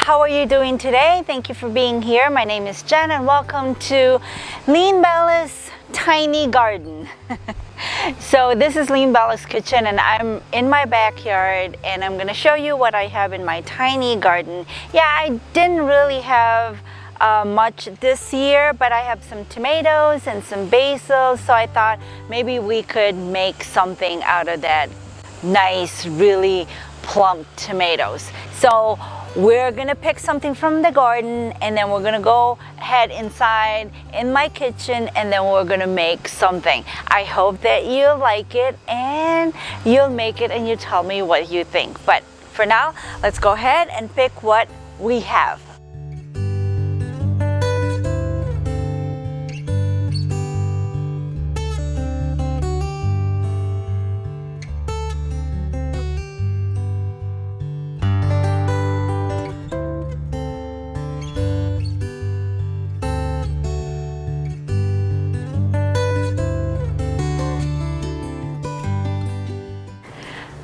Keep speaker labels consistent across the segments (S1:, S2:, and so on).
S1: how are you doing today? Thank you for being here. My name is Jen and welcome to Lean Bella's Tiny Garden. So this is Lean Bella's kitchen and I'm in my backyard and I'm gonna show you what I have in my tiny garden. Yeah, I didn't really have much this year, but I have some tomatoes and some basil, so I thought maybe we could make something out of that nice, really plump tomatoes. So we're gonna pick something from the garden and then we're gonna go head inside in my kitchen and then we're gonna make something. I hope that you like it and you'll make it and you tell me what you think. But for now, let's go ahead and pick what we have.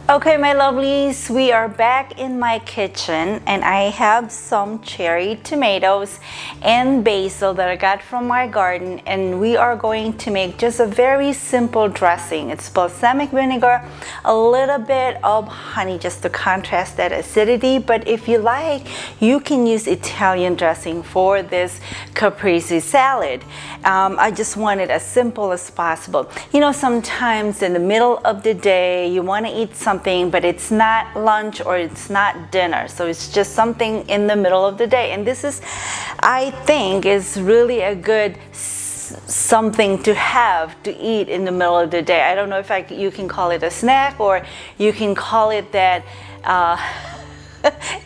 S1: Okay, my lovelies, we are back in my kitchen and I have some cherry tomatoes and basil that I got from my garden, and we are going to make just a very simple dressing. It's balsamic vinegar, a little bit of honey just to contrast that acidity, but if you like, you can use Italian dressing for this Caprese salad. I just want it as simple as possible. You know, sometimes in the middle of the day you want to eat something but it's not lunch or it's not dinner, so it's just something in the middle of the day, and this is, I think, is really a good something to have to eat in the middle of the day. I don't know if you can call it a snack or you can call it that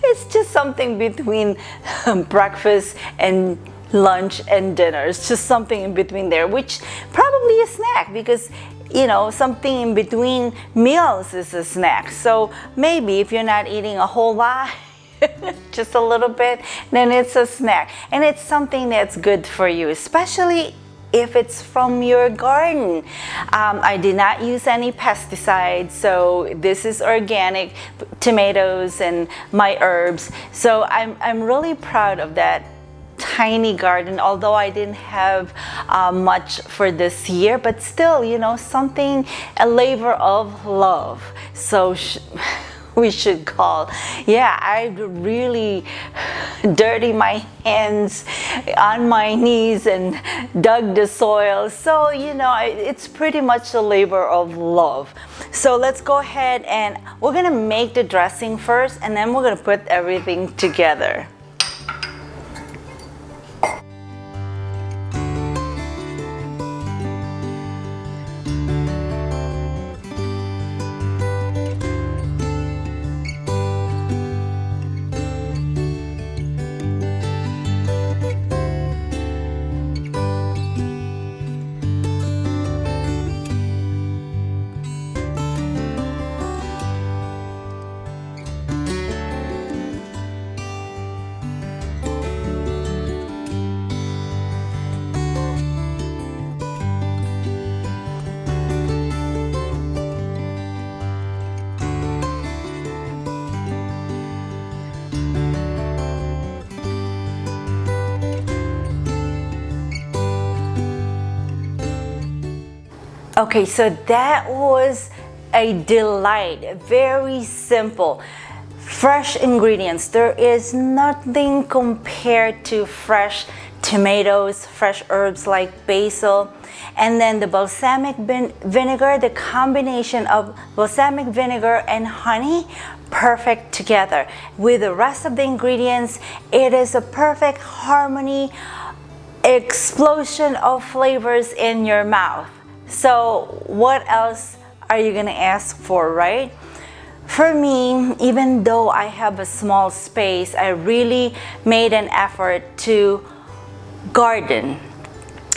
S1: it's just something between breakfast and lunch and dinner. It's just something in between there, which probably a snack, because you know, something in between meals is a snack. So maybe if you're not eating a whole lot, just a little bit, then it's a snack. And it's something that's good for you, especially if it's from your garden. I did not use any pesticides, so this is organic tomatoes and my herbs. So I'm really proud of that tiny garden, although I didn't have much for this year, but still, you know, something, a labor of love. So we should call. Yeah, I really dirty my hands on my knees and dug the soil. So, you know, it's pretty much a labor of love. So let's go ahead and we're gonna make the dressing first and then we're gonna put everything together. Okay, so that was a delight. Very simple. Fresh ingredients. There is nothing compared to fresh tomatoes, fresh herbs like basil, and then the balsamic vinegar, the combination of balsamic vinegar and honey, perfect together. With the rest of the ingredients, it is a perfect harmony, explosion of flavors in your mouth. So what else are you gonna ask for, right? For me, even though I have a small space, I really made an effort to garden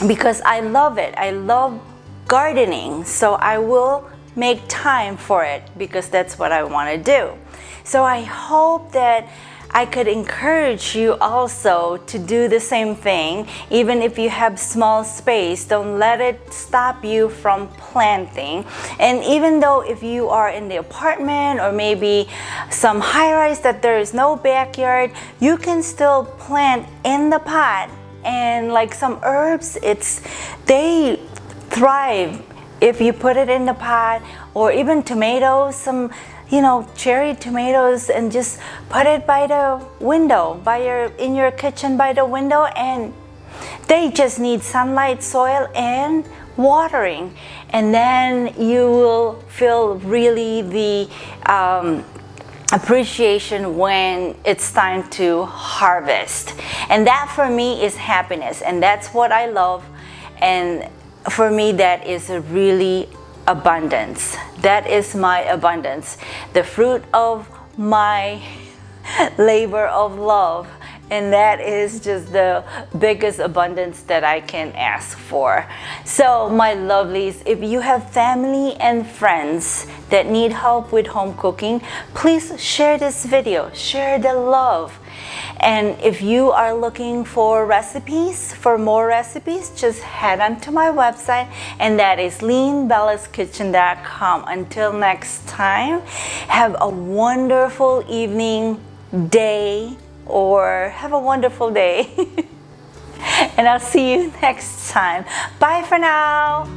S1: because I love it. I love gardening, so I will make time for it because that's what I want to do. So I hope that I could encourage you also to do the same thing. Even if you have small space, don't let it stop you from planting. And even though if you are in the apartment or maybe some high-rise that there is no backyard, you can still plant in the pot. And like some herbs, they thrive if you put it in the pot, or even tomatoes, some cherry tomatoes, and just put it by the window, in your kitchen by the window, and they just need sunlight, soil, and watering. And then you will feel really the appreciation when it's time to harvest. And that for me is happiness, and that's what I love. And for me, that is a really abundance. That is my abundance, the fruit of my labor of love. And that is just the biggest abundance that I can ask for. So my lovelies, if you have family and friends that need help with home cooking, please share this video, share the love. And if you are looking for recipes, for more recipes, just head on to my website, and that is leanbellaskitchen.com. Until next time, have a wonderful evening, day, or have a wonderful day. And I'll see you next time. Bye for now.